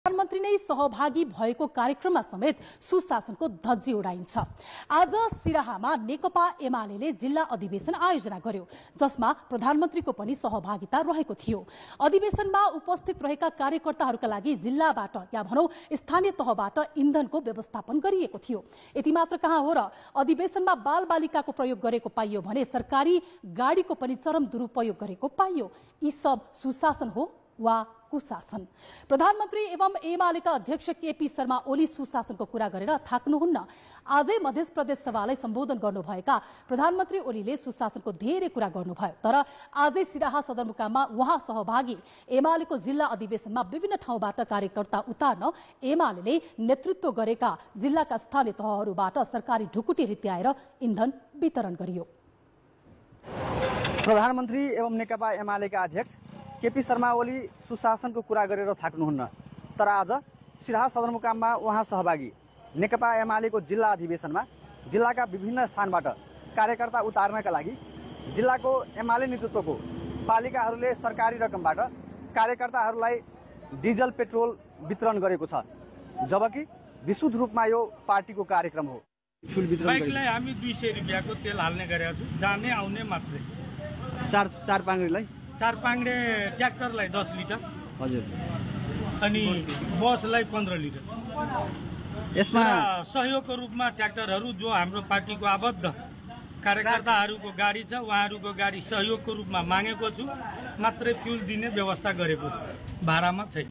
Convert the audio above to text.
प्रधानमन्त्री नै सहभागी भएको कार्यक्रममा समेत सुशासनको धज्जी उडाइन्छ। आज सिराहामा नेकपा एमाले जिल्ला अधिवेशन आयोजना गर्यो, जसमा प्रधानमन्त्रीको पनि सहभागिता रहेको थियो। अधिवेशनमा उपस्थित रहेका कार्यकर्ताहरूका लागि जिल्लाबाट या भनौं स्थानीय तहबाट इन्धनको व्यवस्थापन गरिएको थियो। यति मात्र कहाँ हो र अधिवेशनमा बालबालिकाको प्रयोग गरेको पाइयो भने सरकारी गाडीको पनि चरम दुरुपयोग गरेको पाइयो। यी सब सुशासन हो वा कुशासन? प्रधानमन्त्री एवं एमालेका अध्यक्ष केपी शर्मा ओली सुशासनको कुरा गरेर थाक्नुहुन्न। आजै मध्य प्रदेश सभालाई सम्बोधन गर्नुभएका प्रधानमन्त्री ओलीले सुशासनको धेरै कुरा गर्नुभयो, तर आजै सिराहा सदरमुकाममा उहाँ सहभागी एमालेको जिल्ला अधिवेशनमा विभिन्न ठाउँबाट कार्यकर्ता उतार्न एमाले नेतृत्व गरेका जिल्लाका स्थानीय तहहरूबाट सरकारी ढुकुटी रित्याएर इन्धन वितरण गरियो। प्रधानमन्त्री एवं नेकपा एमालेका अध्यक्ष केपी शर्मा ओली सुशासनको कुरा गरेर थाक्नुहुन्न, तर आज सिराहा सदरमुकाममा उहाँ सहभागी नेकपा एमालेको जिल्ला अधिवेशनमा जिल्लाका विभिन्न स्थानबाट कार्यकर्ता उतार्नका लागि जिल्लाको एमाले नेतृत्वको पालिकाहरूले सरकारी रकमबाट कार्यकर्ताहरूलाई डिजल पेट्रोल वितरण गरेको छ, जबकि विशुद्ध रूपमा यो पार्टीको कार्यक्रम हो। बाइकलाई हामी 200 रुपियाँको तेल हाल्ने गरेका छौँ, जाने आउने मात्रै। चार पाङ्ग्रेलाई, चार पाङ्ग्रे ट्र्याक्टरलाई 10 लिटर हजुर, अनि बसलाई 15 लिटर। यसमा सहयोगको रूपमा ट्र्याक्टरहरू जो हाम्रो पार्टीको आबद्ध कार्यकर्ताहरूको गाडी छ, उहाँहरूको गाडी सहयोगको रूपमा मागेको छु, मात्रै फ्युल दिने व्यवस्था गरेको छु, भाडामा छैन।